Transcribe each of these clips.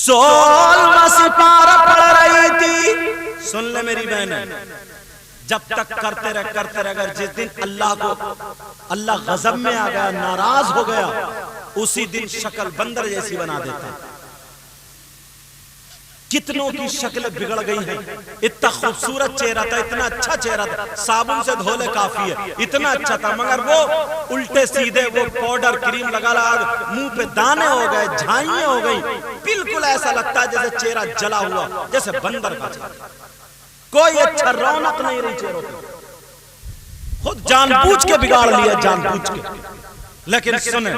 16واں سپارہ پڑھ رہی تھی. سن لے میری بہن، جب تک کرتے رہے اگر جس دن اللہ غضب میں آ گیا، ناراض ہو گیا، اسی دن شکل بندر جیسی بنا دیتا. کتنوں کی شکل بگڑ گئی ہیں. اتنا خوبصورت چہرہ تھا، اتنا اچھا چہرہ تھا، صابن سے دھولے کافی ہے، اتنا اچھا تھا، مگر وہ الٹے سیدھے وہ پاؤڈر کریم لگا منہ پہ دانے ہو گئے، جھائیاں ہو گئی، بالکل ایسا لگتا ہے جیسے چہرہ جلا ہوا، جیسے بندر کا چہرہ. کوئی اچھا رونق نہیں رہی چہروں کی. خود جان بوجھ کے بگاڑ لیا، جان بوجھ کے. لیکن سنیں،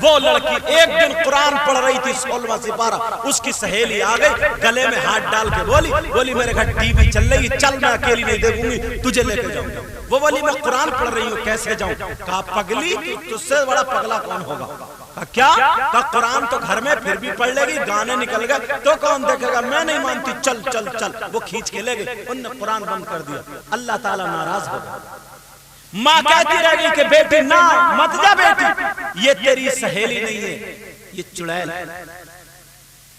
وہ لڑکی ایک دن قرآن پڑھ رہی تھی، 16واں سپارہ، اس کی سہیلی آ گئی، گلے میں ہاتھ ڈال کے بولی میرے گھر ٹی وی چل رہی، چل میں اکیلی نہیں دیکھوں گی، تجھے لے کے جاؤں. وہ بولی میں قرآن پڑھ رہی ہوں، کیسے جاؤں؟ کہا پگلی، تجھ سے بڑا پگلا کون ہوگا؟ کہا کیا؟ کہا قرآن تو گھر میں پھر بھی پڑھ لے گی، گانے نکل گئے تو کون دیکھے گا؟ میں نہیں مانتی، چل چل چل. وہ کھینچ کے لے گئے، انہوں نے قرآن بند کر دیا. اللہ تعالیٰ ناراض ہو گیا. ماں کہتی رہ گئی کہ بیٹی نہ مت جا بیٹی، یہ تیری سہیلی نہیں ہے، یہ چڑیل ہے،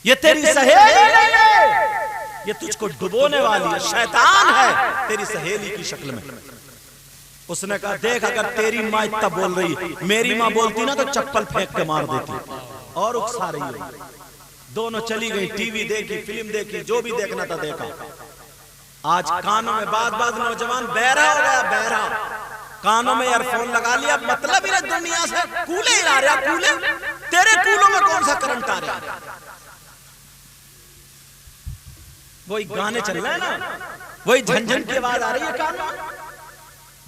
یہ تیری سہیلی نہیں ہے، یہ تجھ کو ڈبونے والی ہے، شیطان ہے تیری سہیلی کی شکل میں. اس نے کہا دیکھ، اگر تیری ماں اتنا بول رہی ہے، میری ماں بولتی نا تو چپل پھینک کے مار دیتی اور اکسا رہی ہے. دونوں چلی گئی، ٹی وی دیکھی، فلم دیکھی، جو بھی دیکھنا تھا دیکھا. آج کانوں میں بعض نوجوان بہرا ہو گیا، بہرا، کانوں میں ایئر فون لگا لیا، مطلب ہی نہیں دنیا سے، کولے ہی لا رہا، کولے تیرے کولوں میں کون سا کرنٹ آ رہا ہے؟ وہی گانے چل رہے ہیں نا، وہی جھنجھن کی آواز آ رہی ہے کانوں میں.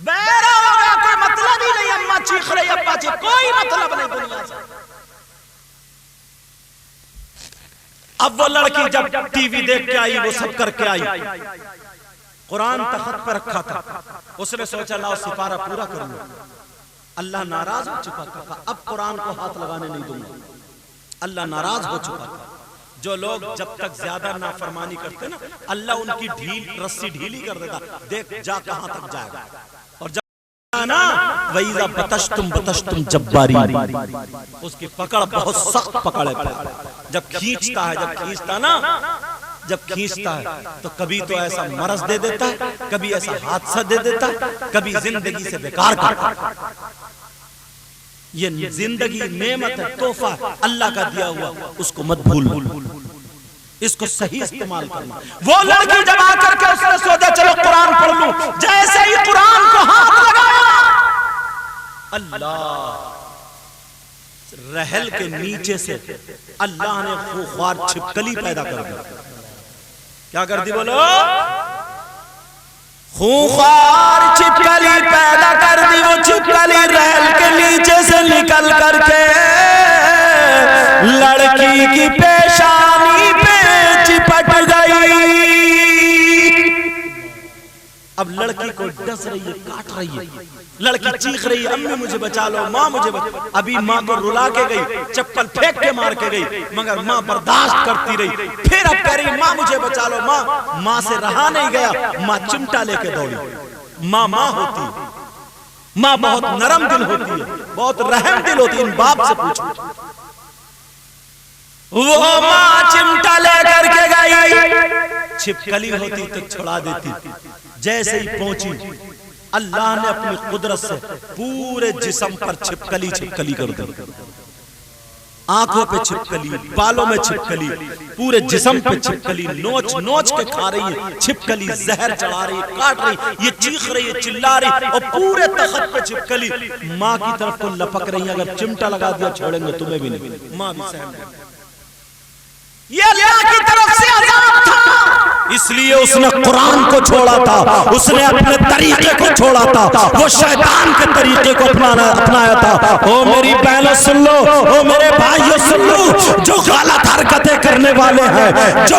بہرا ہو گیا، کوئی مطلب ہی نہیں، اماں چیخ رہی، ابا چیخ، کوئی مطلب نہیں دنیا سے. اب وہ لڑکی جب ٹی وی دیکھ کے آئی، وہ سب کر کے آئی، قرآن تخت پر رکھا تھا، اس نے سوچا لاؤ سپارہ پورا کر لو. اللہ ناراض ہو چکا تھا، اب قرآن کو ہاتھ لگانے نہیں دوں گا. اللہ ناراض ہو چکا تھا. جو لوگ جب تک زیادہ نافرمانی کرتے نا، اللہ ان کی رسی ڈھیلی کر دیتا. دیکھ جا کہاں تک جائے گا. اور جب نا وَإِذَا بَطَشْتُمْ بَطَشْتُمْ جَبَّارِينَ، اس کی پکڑ بہت سخت پکڑ ہے. جب کھینچتا ہے تو کبھی تو ایسا مرض دے دیتا ہے، کبھی ایسا حادثہ دے دیتا ہے، کبھی زندگی سے بیکار کرتا ہے. یہ زندگی نعمت ہے، تحفہ اللہ کا دیا ہوا، اس کو مت بھول، اس کو صحیح استعمال کرنا. وہ لڑکی جب آ کر کے اس نے سوچا چلو قرآن پڑھ لوں، جیسے ہی قرآن کو ہاتھ لگایا، اللہ رحل کے نیچے سے اللہ نے خوخوار چھپکلی پیدا کر دیا. کیا کر دی بولو؟ خوخوار چھپکلی پیدا کر دی. وہ چھپکلی رحل کے نیچے سے نکل کر کے لڑکی کی پیشانی پہ چپٹ گئی. اب لڑکی کو ڈس رہی ہے، کاٹ رہی ہے، لڑکی چیخ رہی ہے امی مجھے بچا لو، ماں مجھے بچا. ابھی ماں کو رلا کے گئی، چپل پھینک کے مار کے گئی، مگر ماں برداشت کرتی رہی. پھر اب کہہ رہی ماں مجھے بچا لو. ماں سے رہا نہیں گیا، ماں چمٹا لے کے دوڑی. ماں ہوتی، ماں بہت نرم دل ہوتی ہے، بہت رحم دل ہوتی ہے. ان باپ سے پوچھو. وہ ماں چمٹا لے کر کے گئی، چھپکلی ہوتی تو چھڑا دیتی. جیسے ہی پہنچی، اللہ نے اپنی قدرت سے پورے جسم پر چھپکلی کر دی. آنکھوں پہ چھپکلی، بالوں میں چھپکلی، پورے جسم پہ چھپکلی. نوچ کے کھا رہی ہے چھپکلی، زہر چڑھا رہی ہے، کاٹ رہی ہے، یہ چیخ رہی ہے، چلا رہی ہے، اور پورے تخت پہ چھپکلی. ماں کی طرف کو لپک رہی ہے، اگر چمٹا لگا دیا چھوڑیں گے تمہیں بھی نہیں. ماں بھی سہم گئی. یہ اللہ کی طرف سے عذاب تھا، اس لیے اس نے قرآن کو چھوڑا تھا، اس نے اپنے طریقے کو چھوڑا تھا، وہ شیطان کے طریقے کو اپنایا تھا. او میری بہنوں سن لو، او میرے بھائیوں سن لو، جو غلط حرکتیں کرنے والے ہیں، جو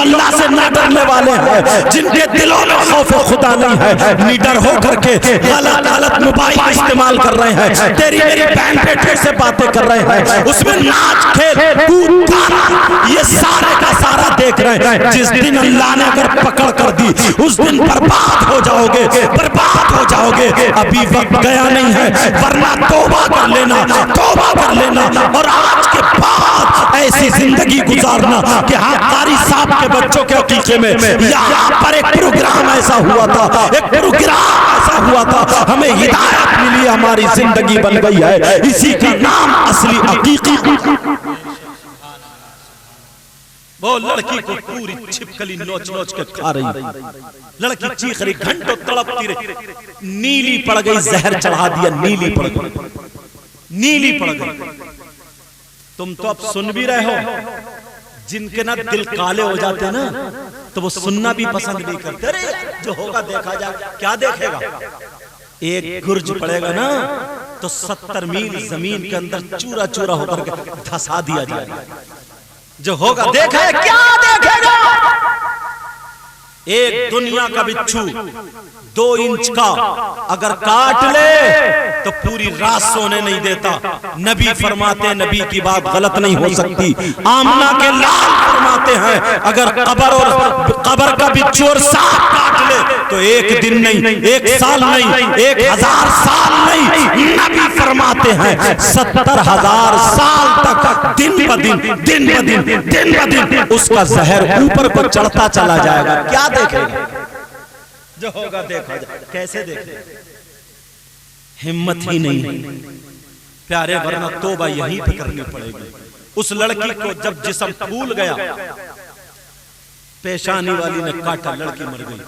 اللہ سے نہ ڈرنے والے ہیں، جن کے دلوں میں خوف خدا نہیں ہے، نڈر ہو کر کے غلط موبائل استعمال کر رہے ہیں، تیری میری بہن بیٹے سے باتیں کر رہے ہیں، اس میں ناچ کھیل کود گانا، یہ سارے کا سارا دیکھ رہے ہیں. جس دن اللہ نے اگر پکڑ کر دی، اس دن برباد ہو جاؤ گے، برباد ہو جاؤ گے. ابھی وقت گیا نہیں ہے، ورنہ توبہ کر لینا، اور آج کے بعد ایسی زندگی گزارنا کہ ہاں قاری صاحب کے بچوں کے عقیقے میں یہاں پر ایک پروگرام ایسا ہوا تھا، ایک پروگرام ایسا ہوا تھا، ہمیں ہدایت ملی، ہماری زندگی بن گئی ہے، اسی کا نام اصلی عقیقہ۔ وہ لڑکی کو پوری چھپکلی نوچ نوچ کے کھا رہی، لڑکی چیخ رہی، گھنٹوں تڑپتی رہی، نیلی پڑ گئی، زہر چڑھا دیا، نیلی پڑ گئی، نیلی پڑ گئی۔ تم تو اب سن بھی رہے ہو، جن کے نا دل کالے ہو جاتے ہیں نا تو وہ سننا بھی پسند نہیں کرتے، ارے جو ہوگا دیکھا جائے، کیا دیکھے گا؟ ایک گرج پڑے گا نا تو 70 میل زمین کے اندر چورا چورا ہو کر کے دھسا دیا جائے گا، جو ہوگا دیکھا ہے، کیا دیکھے گا؟ ایک دنیا کا بچھو 2 انچ کا اگر کاٹ لے تو پوری رات سونے نہیں دیتا۔ نبی فرماتے ہیں، نبی کی بات غلط نہیں ہو سکتی، آمنہ کے لال فرماتے ہیں اگر قبر کا بچھو اور سانپ کاٹ لے تو 1 دن نہیں، 1 سال نہیں، 1000 سال نہیں، نبی فرماتے ہیں 70,000 سال تک دن بدن دن بدن دن بدن اس کا زہر اوپر کو چڑھتا چلا جائے گا۔ کیا دیکھے گا؟ جو ہوگا دیکھا جائے۔ کیسے دیکھے؟ ہمت ہی نہیں پیارے، ورنہ توبہ یہیں پہ کرنی پڑے گی۔ اس لڑکی کو جب جسم پھول گیا، پیشانی والی نے کاٹا، لڑکی مر گئی،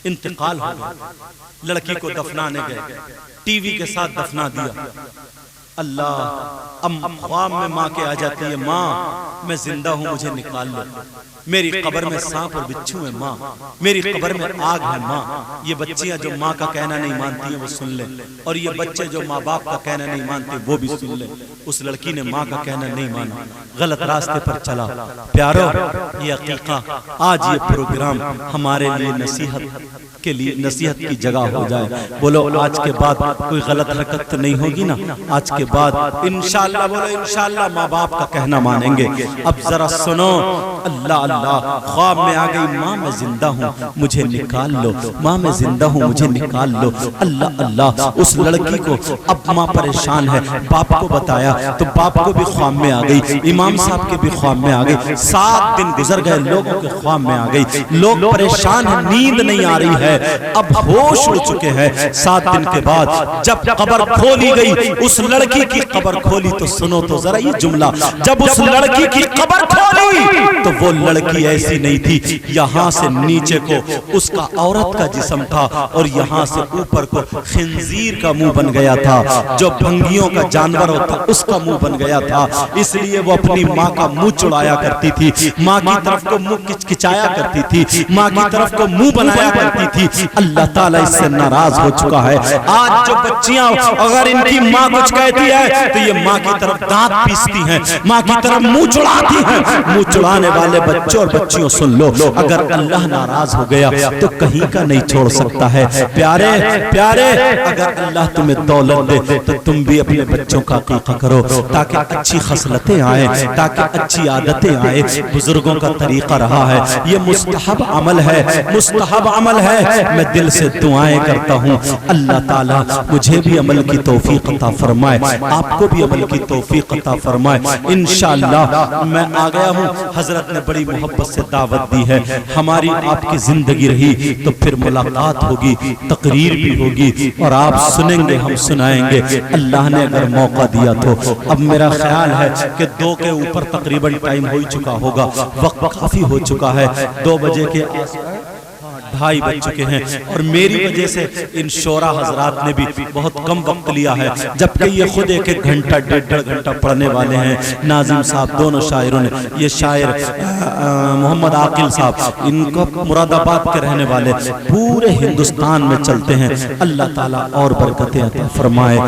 انتقال ہو گیا۔ لڑکی کو دفنانے گئے، ٹی وی کے ساتھ دفنا دیا۔ اللہ، ام خواب میں ماں کے آ جاتی ہے، ماں میں زندہ ہوں، مجھے نکال لو، میری قبر میں سانپ اور بچھو ہے ماں، میری قبر میں آگ ہے ماں۔ یہ بچیاں جو ماں کا کہنا نہیں مانتی ہیں وہ سن لیں، اور یہ بچے جو ماں باپ کا کہنا نہیں مانتے وہ بھی سن لیں۔ اس لڑکی نے ماں کا کہنا نہیں مانا، غلط راستے پر چلا۔ پیارو، یہ عقیقہ، آج یہ پروگرام ہمارے لیے نصیحت کے لیے، نصیحت کی جگہ ہو جائے۔ بولو آج کے بعد کوئی غلط حرکت نہیں ہوگی نا؟ آج کے بعد انشاءاللہ، بولو انشاءاللہ ماں باپ کا کہنا مانیں گے۔ اب ذرا سنو، اللہ اللہ، خواب میں آ گئی، ماں میں زندہ ہوں مجھے نکال لو، ماں میں زندہ ہوں مجھے نکال لو۔ اللہ اللہ، اس لڑکی کو اب ماں پریشان ہے، باپ کو بتایا تو باپ کو بھی خواب میں آ گئی، امام صاحب کے بھی خواب میں آ گئی۔ 7 دن گزر گئے، لوگوں کے خواب میں آ گئی، لوگ پریشان ہیں، نیند نہیں آ رہی ہے، اب ہوش اڑ چکے ہیں۔ 7 دن کے بعد جب قبر کھولی گئی، اس لڑکی کی قبر کھولی تو سنو تو ذرا یہ جملہ، جب اس لڑکی کی قبر کھولی تو وہ لڑکی ایسی نہیں تھی، یہاں سے نیچے کو اس کا عورت کا جسم تھا اور یہاں سے اوپر کو خنزیر کا منہ بن گیا تھا، جو بھنگیوں کا جانور ہوتا اس کا منہ بن گیا تھا۔ اس لیے وہ اپنی ماں کا منہ چڑھایا کرتی تھی، ماں کی طرف کو منہ کچکچایا کرتی تھی، ماں کی طرف کو منہ بنایا کرتی تھی۔ اللہ تعالیٰ اس سے ناراض ہو چکا ہے۔ آج جو بچیاں اگر ان کی ماں کچھ کہتی ہے تو یہ ماں کی طرف دانت پیستی ہیں، ماں کی طرف منہ چڑھاتی ہیں۔ منہ چڑھانے والے بچوں اور بچیوں سن لو، اگر اللہ ناراض ہو گیا تو کہیں کا نہیں چھوڑ سکتا ہے۔ پیارے پیارے، اگر اللہ تمہیں دولت دے تو تم بھی اپنے بچوں کا عقیقہ کرو تاکہ اچھی خصلتیں آئیں، تاکہ اچھی عادتیں آئیں۔ بزرگوں کا طریقہ رہا ہے، یہ مستحب عمل ہے، مستحب عمل ہے۔ میں دل سے دعائیں کرتا ہوں، اللہ تعالیٰ مجھے بھی عمل کی توفیق عطا فرمائے، آپ کو بھی عمل کی توفیق عطا فرمائے۔ انشاءاللہ میں آ گیا ہوں، حضرت نے بڑی محبت سے دعوت دی ہے، ہماری آپ کی زندگی رہی تو پھر ملاقات ہوگی، تقریر بھی ہوگی اور آپ سنیں گے، ہم سنائیں گے، اللہ نے اگر موقع دیا تو۔ اب میرا خیال ہے کہ 2 کے اوپر تقریباً ٹائم ہو چکا ہوگا، وقت کافی ہو چکا ہے، 2 بجے کے 2:30 بج چکے ہیں، اور میری وجہ سے ان شعراء حضرات نے بھی بہت کم وقت لیا ہے، جبکہ یہ خود 1 گھنٹہ 1.5 گھنٹہ پڑھنے والے ہیں۔ ناظم صاحب دونوں شاعروں نے، یہ شاعر محمد عاقل صاحب، ان کو مراد آباد کے رہنے والے، پورے ہندوستان میں چلتے ہیں۔ اللہ تعالیٰ اور برکتیں عطا فرمائے۔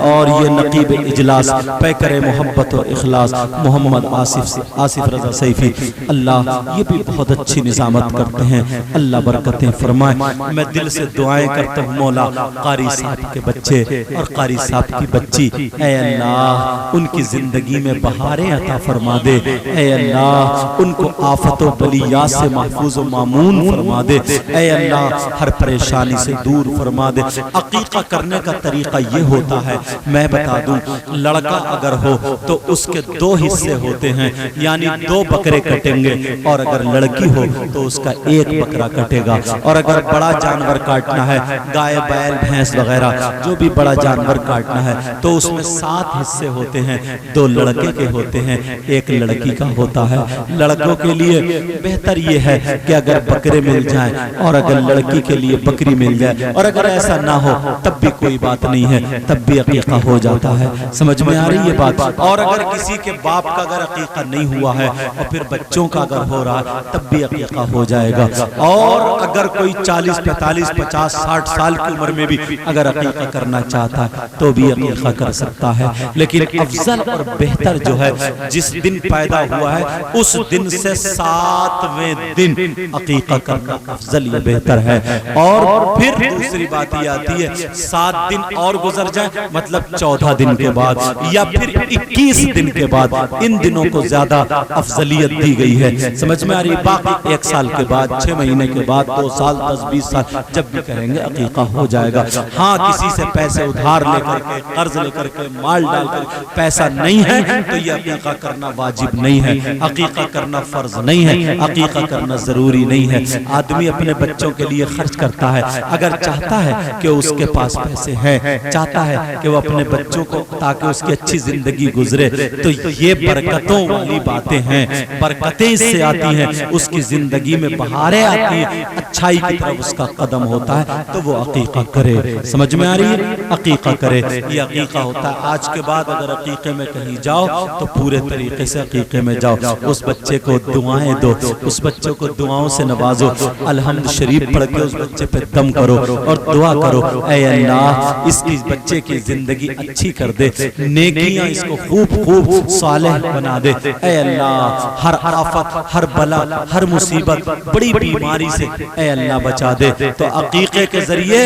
اور یہ نقیب اجلاس پیکر محبت و اخلاص محمد آصف رضا سیفی، اللہ یہ بھی بہت اچھی نظامت کرتے ہیں، اللہ برکت برکتیں فرمائے۔ میں دل سے دعائیں کرتا ہوں مولا قاری صاحب کے بچے اور قاری صاحب کی بچی، اے اللہ ان کی زندگی میں بہاریں عطا فرما دے، اے اللہ ان کو آفت و بلیات سے محفوظ و مامون فرما دے، اے اللہ ہر پریشانی سے دور فرما دے۔ عقیقہ کرنے کا طریقہ یہ ہوتا ہے، میں بتا دوں، لڑکا اگر ہو تو اس کے دو حصے ہوتے ہیں، یعنی دو بکرے کٹیں گے، اور اگر لڑکی ہو تو اس کا ایک بکرا کٹے گا۔ اور اگر بڑا جانور کاٹنا ہے، گائے بیل بھینس وغیرہ جو بھی بڑا جانور کاٹنا ہے، تو اس میں 7 حصے ہوتے ہیں، 2 لڑکے کے ہوتے ہیں، 1 لڑکی کا ہوتا ہے۔ لڑکوں کے لیے بہتر یہ ہے کہ اگر بکرے مل جائیں اور اگر لڑکی کے لیے بکری مل جائے، اور اگر ایسا نہ ہو تب بھی کوئی بات نہیں ہے، تب بھی عقیقہ ہو جاتا ہے۔ سمجھ میں آ رہی ہے بات؟ اور اگر کسی کے باپ کا اگر عقیقہ نہیں ہوا ہے اور پھر بچوں کا اگر ہو رہا ہے تب بھی عقیقہ ہو جائے گا۔ اور اگر کوئی 40 45 50 60 سال کی عمر میں بھی اگر عقیقہ کرنا چاہتا ہے تو بھی عقیقہ کر سکتا ہے، لیکن افضل اور بہتر جو ہے جس دن پیدا ہوا ہے اس دن سے 7ویں دن عقیقہ کرنا افضل یا بہتر ہے۔ اور پھر دوسری بات یہ آتی ہے 7 دن اور گزر جائیں، مطلب 14 دن کے بعد یا پھر 21 دن کے بعد، ان دنوں کو زیادہ افضلیت دی گئی ہے۔ سمجھ میں آ رہی؟ باقی 1 سال کے بعد، 6 مہینے کے بعد، 2 سال 10 20 سال جب بھی کریں گے عقیقہ ہو جائے گا۔ ہاں کسی سے پیسے ادھار لے کر کے، قرض لے کر کے، مال ڈال کر پیسہ نہیں ہے تو یہ عقیقہ کرنا واجب نہیں ہے، عقیقہ کرنا فرض نہیں ہے، عقیقہ کرنا ضروری نہیں ہے۔ آدمی اپنے بچوں کے لیے خرچ کرتا ہے، اگر چاہتا ہے کہ اس کے پاس پیسے ہیں، چاہتا ہے کہ وہ اپنے بچوں کو تاکہ اس کی اچھی زندگی گزرے، تو یہ برکتوں والی باتیں ہیں، برکتیں اس سے آتی ہیں، اس کی زندگی میں بہاریں آتی ہیں، اچھائی کی طرف اس کا قدم ہوتا ہے، تو وہ عقیقہ کرے۔ سمجھ میں آ رہی ہے؟ عقیقہ کرے، یہ عقیقہ ہوتا ہے۔ آج کے بعد اگر عقیقے میں کہیں جاؤ تو پورے طریقے سے عقیقے میں جاؤ، اس بچے کو دعائیں دو، اس بچے کو دعاؤں سے نوازو، الحمد شریف پڑھ کے اس بچے پہ دم کرو اور دعا کرو، اے اللہ اس کی بچے کی زندگی اچھی کر دے، نیکیاں اس کو خوب خوب صالح بنا دے، اے اللہ ہر آفت، ہر بلا، ہر مصیبت، بڑی بیماری سے اے اللہ بچا دے۔ تو عقیقے کے ذریعے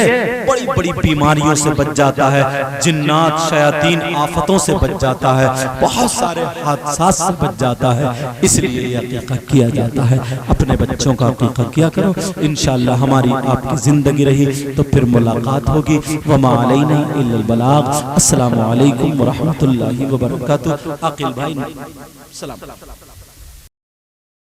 بڑی بڑی بیماریوں سے بچ جاتا ہے، جنات شیاطین آفتوں سے بچ جاتا ہے، بہت سارے حادثات سے بچ جاتا ہے، اس لیے یہ عقیقہ کیا جاتا ہے۔ اپنے بچوں کا عقیقہ کیا کرو، انشاءاللہ ہماری آپ کی زندگی رہی تو پھر ملاقات ہوگی۔ وما علینا الا البلاغ۔ السلام علیکم ورحمۃ اللہ وبرکاتہ۔ عاقل بھائی السلام۔